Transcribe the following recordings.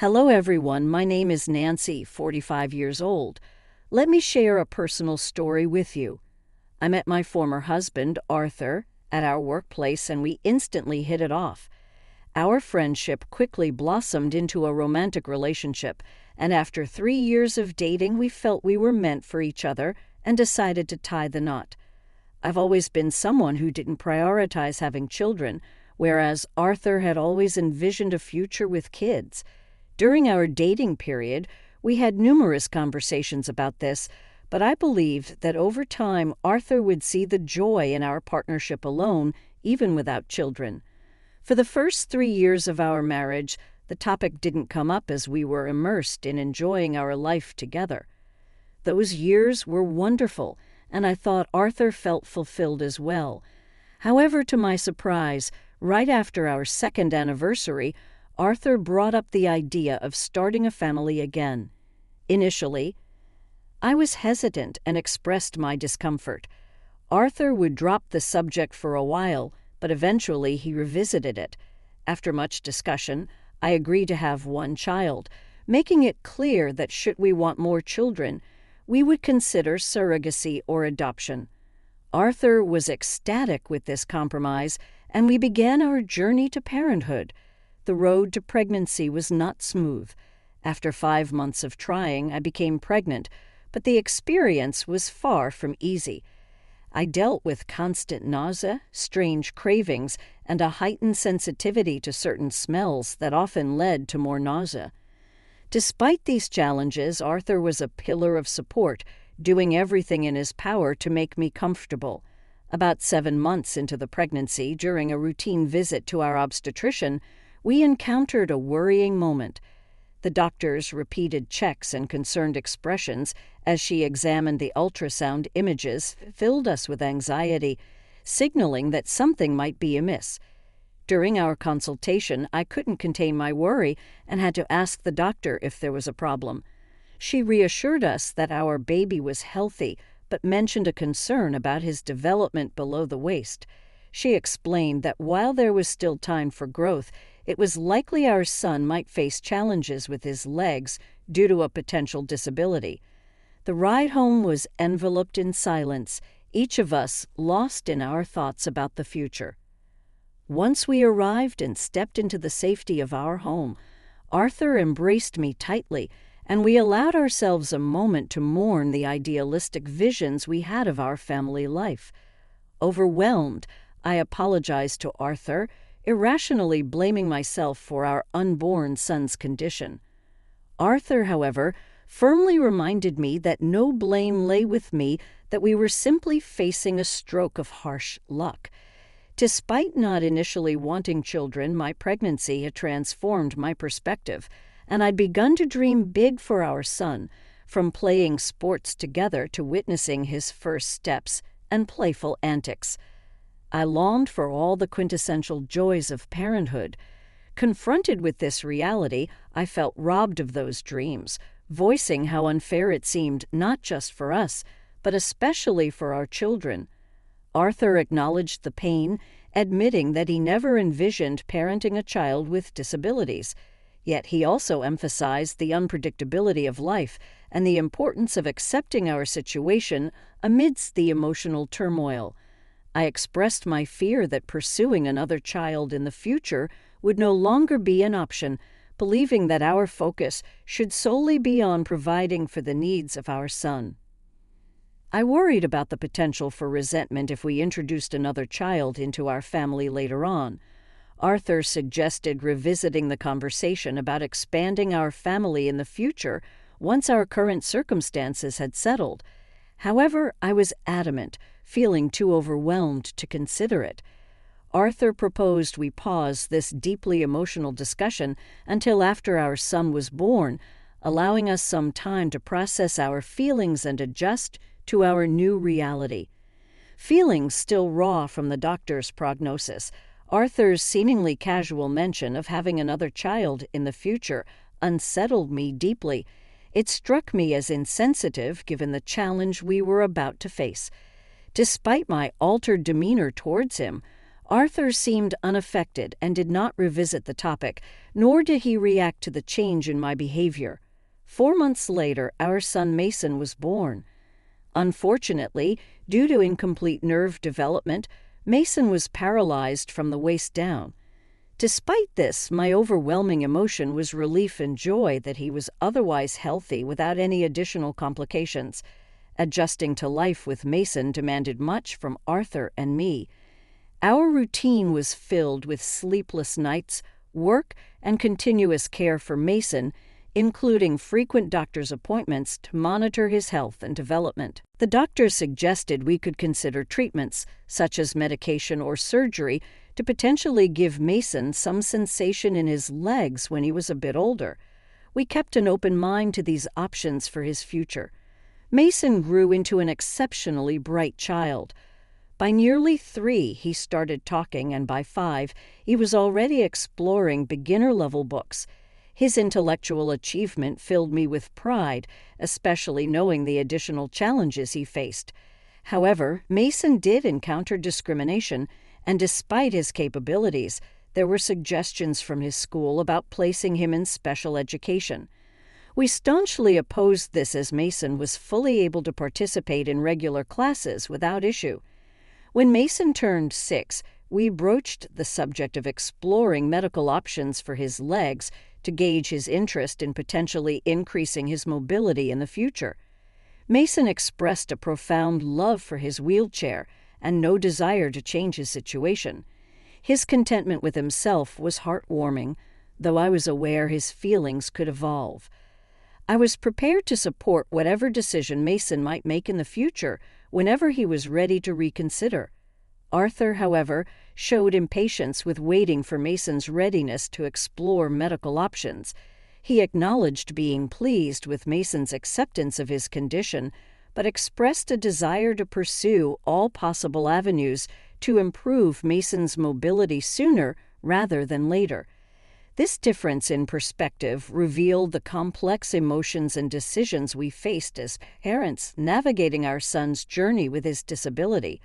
Hello everyone, my name is Nancy, 45 years old. Let me share a personal story with you. I met my former husband, Arthur, at our workplace and we instantly hit it off. Our friendship quickly blossomed into a romantic relationship, and after 3 years of dating we felt we were meant for each other and decided to tie the knot. I've always been someone who didn't prioritize having children, whereas Arthur had always envisioned a future with kids. During our dating period, we had numerous conversations about this, but I believed that over time Arthur would see the joy in our partnership alone, even without children. For the first 3 years of our marriage, the topic didn't come up as we were immersed in enjoying our life together. Those years were wonderful, and I thought Arthur felt fulfilled as well. However, to my surprise, right after our second anniversary, Arthur brought up the idea of starting a family again. Initially, I was hesitant and expressed my discomfort. Arthur would drop the subject for a while, but eventually he revisited it. After much discussion, I agreed to have one child, making it clear that should we want more children, we would consider surrogacy or adoption. Arthur was ecstatic with this compromise, and we began our journey to parenthood. The road to pregnancy was not smooth. After 5 months of trying, I became pregnant, but the experience was far from easy. I dealt with constant nausea, strange cravings, and a heightened sensitivity to certain smells that often led to more nausea. Despite these challenges, Arthur was a pillar of support, doing everything in his power to make me comfortable. About 7 months into the pregnancy, during a routine visit to our obstetrician, we encountered a worrying moment. The doctor's repeated checks and concerned expressions as she examined the ultrasound images filled us with anxiety, signaling that something might be amiss. During our consultation, I couldn't contain my worry and had to ask the doctor if there was a problem. She reassured us that our baby was healthy, but mentioned a concern about his development below the waist. She explained that while there was still time for growth, it was likely our son might face challenges with his legs due to a potential disability. The ride home was enveloped in silence, each of us lost in our thoughts about the future. Once we arrived and stepped into the safety of our home, Arthur embraced me tightly, and we allowed ourselves a moment to mourn the idealistic visions we had of our family life. Overwhelmed, I apologized to Arthur, irrationally blaming myself for our unborn son's condition. Arthur, however, firmly reminded me that no blame lay with me, that we were simply facing a stroke of harsh luck. Despite not initially wanting children, my pregnancy had transformed my perspective, and I'd begun to dream big for our son, from playing sports together to witnessing his first steps and playful antics. I longed for all the quintessential joys of parenthood. Confronted with this reality, I felt robbed of those dreams, voicing how unfair it seemed not just for us, but especially for our children. Arthur acknowledged the pain, admitting that he never envisioned parenting a child with disabilities. Yet he also emphasized the unpredictability of life and the importance of accepting our situation amidst the emotional turmoil. I expressed my fear that pursuing another child in the future would no longer be an option, believing that our focus should solely be on providing for the needs of our son. I worried about the potential for resentment if we introduced another child into our family later on. Arthur suggested revisiting the conversation about expanding our family in the future once our current circumstances had settled. However, I was adamant, feeling too overwhelmed to consider it. Arthur proposed we pause this deeply emotional discussion until after our son was born, allowing us some time to process our feelings and adjust to our new reality. Feelings still raw from the doctor's prognosis, Arthur's seemingly casual mention of having another child in the future unsettled me deeply. It struck me as insensitive given the challenge we were about to face. Despite my altered demeanor towards him, Arthur seemed unaffected and did not revisit the topic, nor did he react to the change in my behavior. 4 months later, our son Mason was born. Unfortunately, due to incomplete nerve development, Mason was paralyzed from the waist down. Despite this, my overwhelming emotion was relief and joy that he was otherwise healthy without any additional complications. Adjusting to life with Mason demanded much from Arthur and me. Our routine was filled with sleepless nights, work, and continuous care for Mason, including frequent doctor's appointments to monitor his health and development. The doctor suggested we could consider treatments, such as medication or surgery, to potentially give Mason some sensation in his legs when he was a bit older. We kept an open mind to these options for his future. Mason grew into an exceptionally bright child. By nearly 3, he started talking, and by 5, he was already exploring beginner-level books. His intellectual achievement filled me with pride, especially knowing the additional challenges he faced. However, Mason did encounter discrimination, and despite his capabilities, there were suggestions from his school about placing him in special education. We staunchly opposed this as Mason was fully able to participate in regular classes without issue. When Mason turned 6, we broached the subject of exploring medical options for his legs to gauge his interest in potentially increasing his mobility in the future. Mason expressed a profound love for his wheelchair and no desire to change his situation. His contentment with himself was heartwarming, though I was aware his feelings could evolve. I was prepared to support whatever decision Mason might make in the future whenever he was ready to reconsider. Arthur, however, showed impatience with waiting for Mason's readiness to explore medical options. He acknowledged being pleased with Mason's acceptance of his condition, but expressed a desire to pursue all possible avenues to improve Mason's mobility sooner rather than later. This difference in perspective revealed the complex emotions and decisions we faced as parents navigating our son's journey with his disability.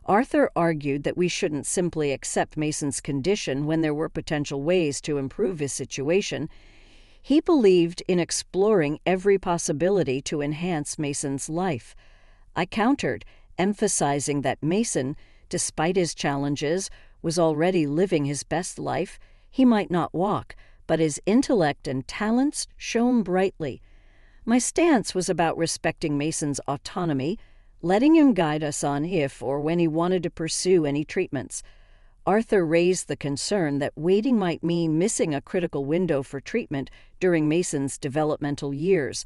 Arthur argued that we shouldn't simply accept Mason's condition when there were potential ways to improve his situation. He believed in exploring every possibility to enhance Mason's life. I countered, emphasizing that Mason, despite his challenges, was already living his best life. He might not walk, but his intellect and talents shone brightly. My stance was about respecting Mason's autonomy, letting him guide us on if or when he wanted to pursue any treatments. Arthur raised the concern that waiting might mean missing a critical window for treatment during Mason's developmental years.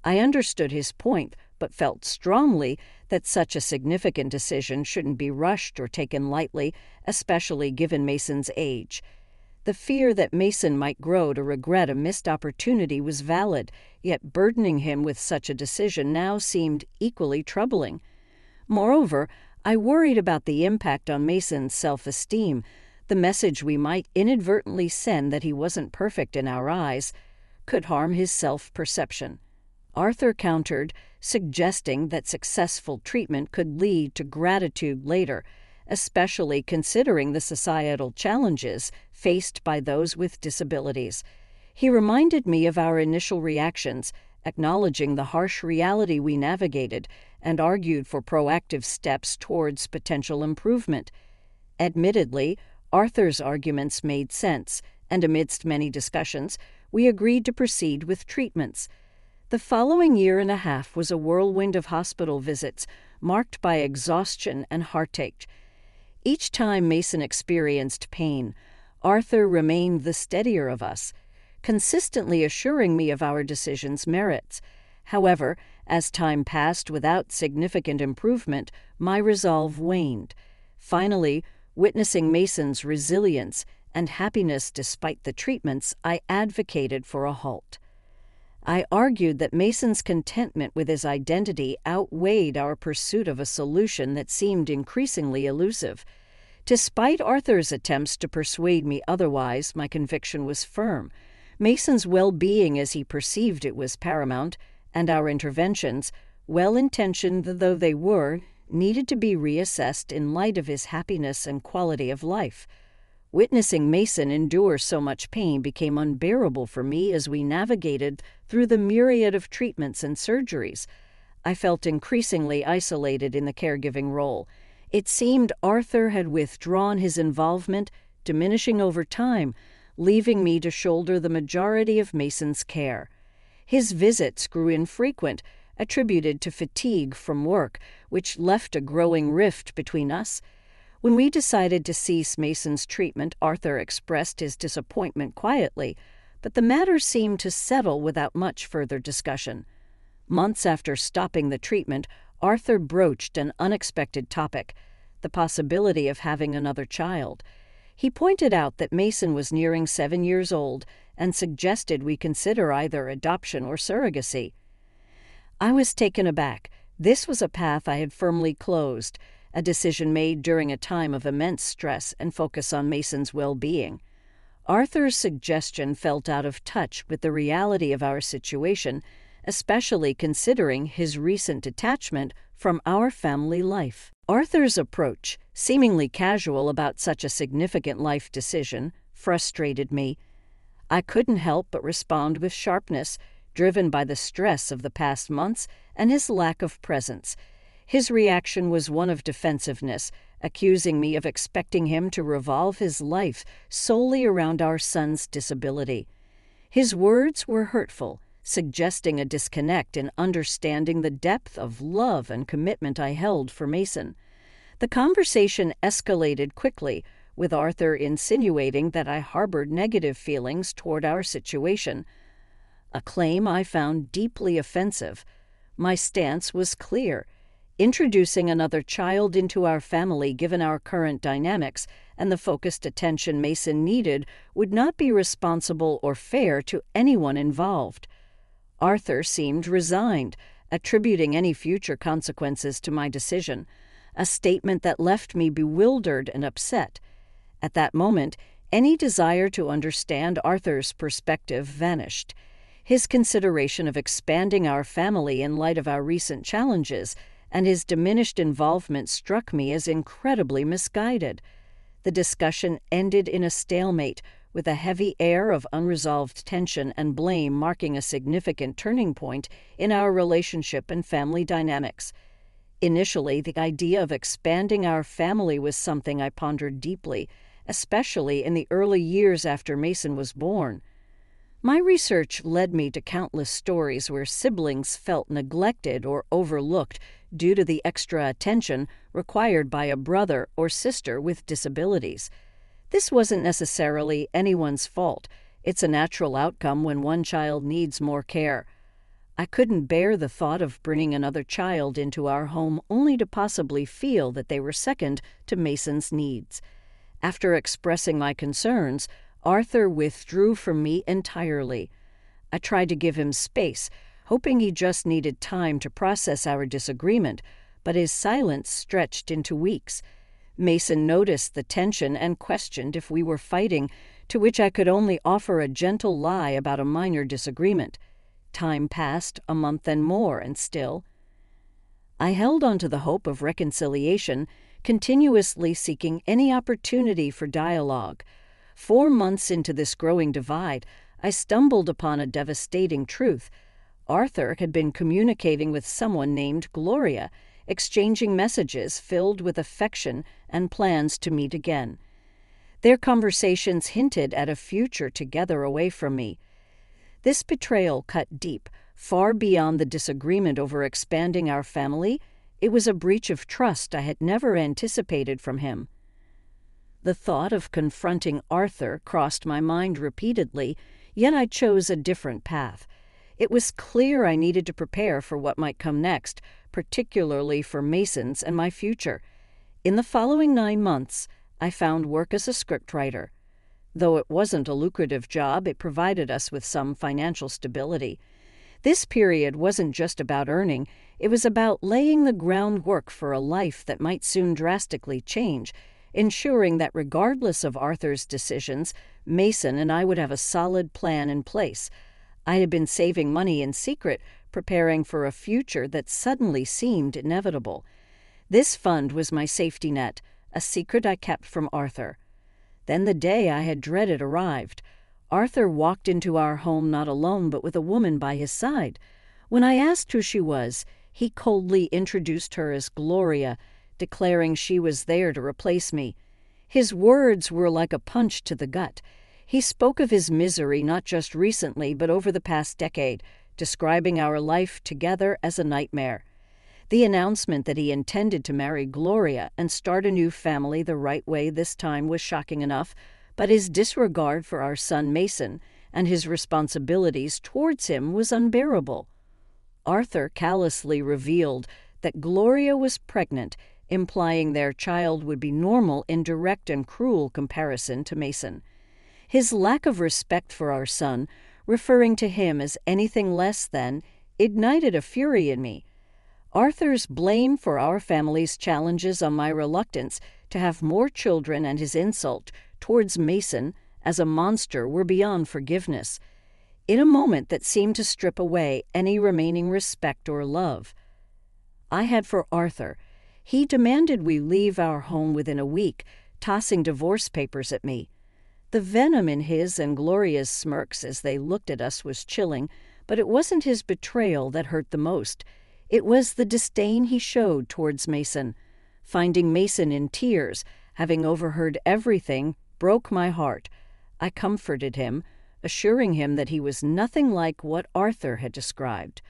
I understood his point, but felt strongly that such a significant decision shouldn't be rushed or taken lightly, especially given Mason's age. The fear that Mason might grow to regret a missed opportunity was valid, yet burdening him with such a decision now seemed equally troubling. Moreover, I worried about the impact on Mason's self-esteem. The message we might inadvertently send that he wasn't perfect in our eyes could harm his self-perception. Arthur countered, suggesting that successful treatment could lead to gratitude later, especially considering the societal challenges faced by those with disabilities. He reminded me of our initial reactions, acknowledging the harsh reality we navigated, and argued for proactive steps towards potential improvement. Admittedly, Arthur's arguments made sense, and amidst many discussions, we agreed to proceed with treatments. The following 1.5 years was a whirlwind of hospital visits, marked by exhaustion and heartache. Each time Mason experienced pain, Arthur remained the steadier of us, consistently assuring me of our decision's merits. However, as time passed without significant improvement, my resolve waned. Finally, witnessing Mason's resilience and happiness despite the treatments, I advocated for a halt. I argued that Mason's contentment with his identity outweighed our pursuit of a solution that seemed increasingly elusive. Despite Arthur's attempts to persuade me otherwise, my conviction was firm. Mason's well-being as he perceived it was paramount, and our interventions, well-intentioned though they were, needed to be reassessed in light of his happiness and quality of life. Witnessing Mason endure so much pain became unbearable for me as we navigated through the myriad of treatments and surgeries. I felt increasingly isolated in the caregiving role. It seemed Arthur had withdrawn his involvement, diminishing over time, leaving me to shoulder the majority of Mason's care. His visits grew infrequent, attributed to fatigue from work, which left a growing rift between us. When we decided to cease Mason's treatment, Arthur expressed his disappointment quietly, but the matter seemed to settle without much further discussion. Months after stopping the treatment, Arthur broached an unexpected topic: the possibility of having another child. He pointed out that Mason was nearing 7 years old and suggested we consider either adoption or surrogacy. I was taken aback. This was a path I had firmly closed, a decision made during a time of immense stress and focus on Mason's well-being. Arthur's suggestion felt out of touch with the reality of our situation, especially considering his recent detachment from our family life. Arthur's approach, seemingly casual about such a significant life decision, frustrated me. I couldn't help but respond with sharpness, driven by the stress of the past months and his lack of presence. His reaction was one of defensiveness, accusing me of expecting him to revolve his life solely around our son's disability. His words were hurtful, suggesting a disconnect in understanding the depth of love and commitment I held for Mason. The conversation escalated quickly, with Arthur insinuating that I harbored negative feelings toward our situation, a claim I found deeply offensive. My stance was clear. Introducing another child into our family, given our current dynamics and the focused attention Mason needed, would not be responsible or fair to anyone involved. Arthur seemed resigned, attributing any future consequences to my decision, a statement that left me bewildered and upset. At that moment, any desire to understand Arthur's perspective vanished. His consideration of expanding our family in light of our recent challenges and his diminished involvement struck me as incredibly misguided. The discussion ended in a stalemate, with a heavy air of unresolved tension and blame marking a significant turning point in our relationship and family dynamics. Initially, the idea of expanding our family was something I pondered deeply, especially in the early years after Mason was born. My research led me to countless stories where siblings felt neglected or overlooked due to the extra attention required by a brother or sister with disabilities. This wasn't necessarily anyone's fault. It's a natural outcome when one child needs more care. I couldn't bear the thought of bringing another child into our home only to possibly feel that they were second to Mason's needs. After expressing my concerns, Arthur withdrew from me entirely. I tried to give him space, hoping he just needed time to process our disagreement, but his silence stretched into weeks. Mason noticed the tension and questioned if we were fighting, to which I could only offer a gentle lie about a minor disagreement. Time passed, a month and more, and still. I held on to the hope of reconciliation, continuously seeking any opportunity for dialogue. 4 months into this growing divide, I stumbled upon a devastating truth. Arthur had been communicating with someone named Gloria, exchanging messages filled with affection and plans to meet again. Their conversations hinted at a future together away from me. This betrayal cut deep, far beyond the disagreement over expanding our family. It was a breach of trust I had never anticipated from him. The thought of confronting Arthur crossed my mind repeatedly, yet I chose a different path. It was clear I needed to prepare for what might come next, particularly for Mason's and my future. In the following 9 months, I found work as a scriptwriter. Though it wasn't a lucrative job, it provided us with some financial stability. This period wasn't just about earning, it was about laying the groundwork for a life that might soon drastically change, ensuring that regardless of Arthur's decisions, Mason and I would have a solid plan in place. I had been saving money in secret, preparing for a future that suddenly seemed inevitable. This fund was my safety net, a secret I kept from Arthur. Then the day I had dreaded arrived. Arthur walked into our home not alone but with a woman by his side. When I asked who she was, he coldly introduced her as Gloria, declaring she was there to replace me. His words were like a punch to the gut. He spoke of his misery not just recently but over the past decade, describing our life together as a nightmare. The announcement that he intended to marry Gloria and start a new family the right way this time was shocking enough, but his disregard for our son Mason and his responsibilities towards him was unbearable. Arthur callously revealed that Gloria was pregnant, implying their child would be normal in direct and cruel comparison to Mason. His lack of respect for our son, referring to him as anything less than, ignited a fury in me. Arthur's blame for our family's challenges on my reluctance to have more children and his insult towards Mason as a monster were beyond forgiveness, in a moment that seemed to strip away any remaining respect or love I had for Arthur. He demanded we leave our home within a week, tossing divorce papers at me. The venom in his and Gloria's smirks as they looked at us was chilling, but it wasn't his betrayal that hurt the most. It was the disdain he showed towards Mason. Finding Mason in tears, having overheard everything, broke my heart. I comforted him, assuring him that he was nothing like what Arthur had described.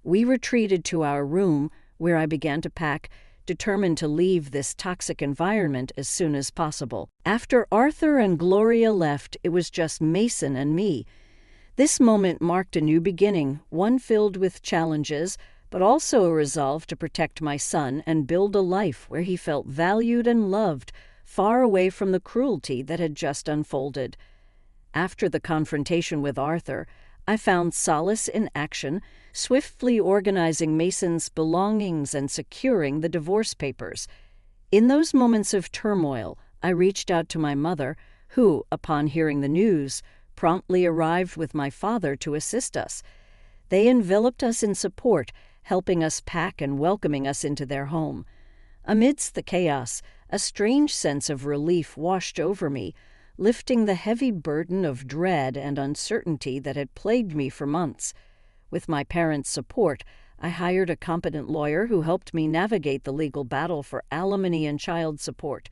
We retreated to our room, where I began to pack, determined to leave this toxic environment as soon as possible. After Arthur and Gloria left, it was just Mason and me. This moment marked a new beginning, one filled with challenges, but also a resolve to protect my son and build a life where he felt valued and loved, far away from the cruelty that had just unfolded. After the confrontation with Arthur, I found solace in action, swiftly organizing Mason's belongings and securing the divorce papers. In those moments of turmoil, I reached out to my mother, who, upon hearing the news, promptly arrived with my father to assist us. They enveloped us in support, helping us pack and welcoming us into their home. Amidst the chaos, a strange sense of relief washed over me, lifting the heavy burden of dread and uncertainty that had plagued me for months. With my parents' support, I hired a competent lawyer who helped me navigate the legal battle for alimony and child support.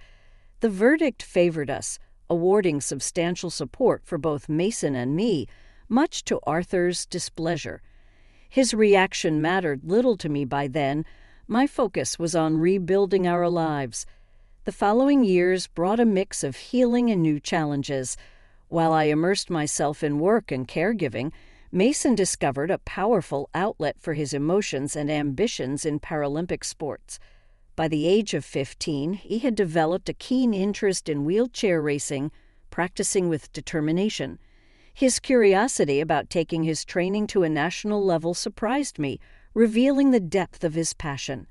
The verdict favored us, awarding substantial support for both Mason and me, much to Arthur's displeasure. His reaction mattered little to me by then. My focus was on rebuilding our lives. The following years brought a mix of healing and new challenges. While I immersed myself in work and caregiving, Mason discovered a powerful outlet for his emotions and ambitions in Paralympic sports. By the age of 15, he had developed a keen interest in wheelchair racing, practicing with determination. His curiosity about taking his training to a national level surprised me, revealing the depth of his passion.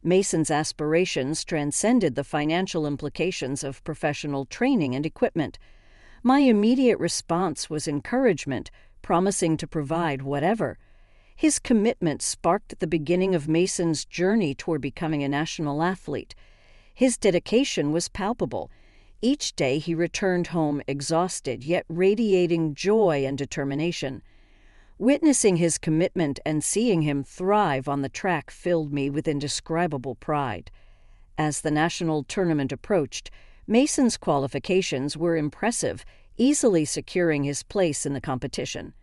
Mason's aspirations transcended the financial implications of professional training and equipment. My immediate response was encouragement, promising to provide whatever. His commitment sparked the beginning of Mason's journey toward becoming a national athlete. His dedication was palpable. Each day he returned home exhausted, yet radiating joy and determination. Witnessing his commitment and seeing him thrive on the track filled me with indescribable pride. As the national tournament approached, Mason's qualifications were impressive, easily securing his place in the competition.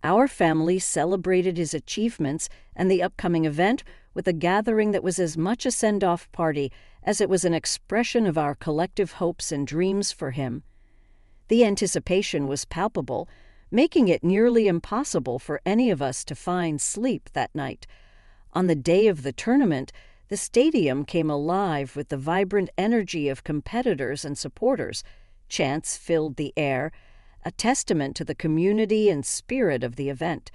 Our family celebrated his achievements and the upcoming event with a gathering that was as much a send-off party as it was an expression of our collective hopes and dreams for him. The anticipation was palpable, making it nearly impossible for any of us to find sleep that night. On the day of the tournament, the stadium came alive with the vibrant energy of competitors and supporters. Chants filled the air, a testament to the community and spirit of the event.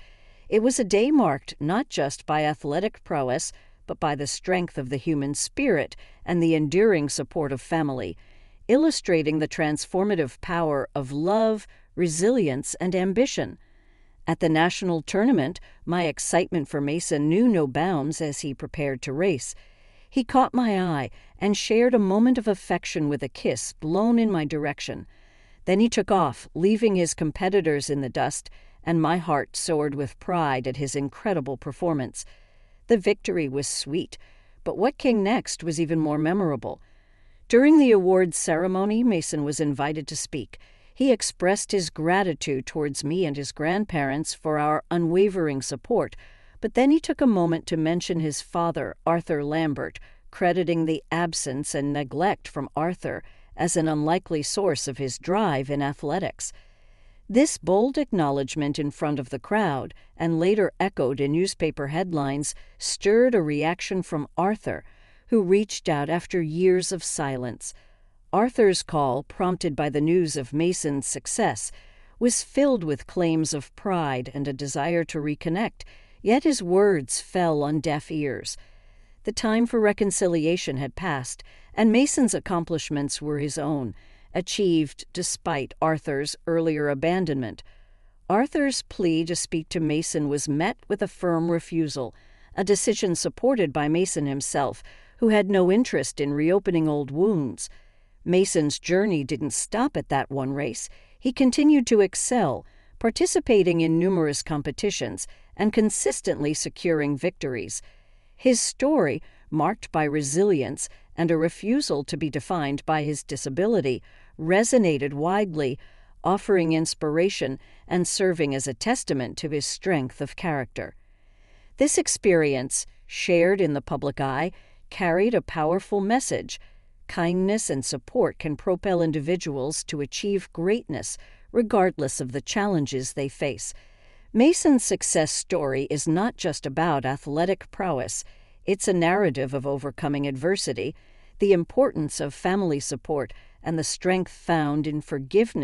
It was a day marked not just by athletic prowess, but by the strength of the human spirit and the enduring support of family, illustrating the transformative power of love, resilience, and ambition. At the national tournament, my excitement for Mason knew no bounds as he prepared to race. He caught my eye and shared a moment of affection with a kiss blown in my direction. Then he took off, leaving his competitors in the dust, and my heart soared with pride at his incredible performance. The victory was sweet, but what came next was even more memorable. During the awards ceremony, Mason was invited to speak. He expressed his gratitude towards me and his grandparents for our unwavering support, but then he took a moment to mention his father, Arthur Lambert, crediting the absence and neglect from Arthur as an unlikely source of his drive in athletics. This bold acknowledgement in front of the crowd, and later echoed in newspaper headlines, stirred a reaction from Arthur, who reached out after years of silence. Arthur's call, prompted by the news of Mason's success, was filled with claims of pride and a desire to reconnect, yet his words fell on deaf ears. The time for reconciliation had passed, and Mason's accomplishments were his own, achieved despite Arthur's earlier abandonment. Arthur's plea to speak to Mason was met with a firm refusal, a decision supported by Mason himself, who had no interest in reopening old wounds. Mason's journey didn't stop at that one race. He continued to excel, participating in numerous competitions and consistently securing victories. His story, marked by resilience and a refusal to be defined by his disability, resonated widely, offering inspiration and serving as a testament to his strength of character. This experience, shared in the public eye, carried a powerful message. Kindness and support can propel individuals to achieve greatness, regardless of the challenges they face. Mason's success story is not just about athletic prowess. It's a narrative of overcoming adversity, the importance of family support, and the strength found in forgiveness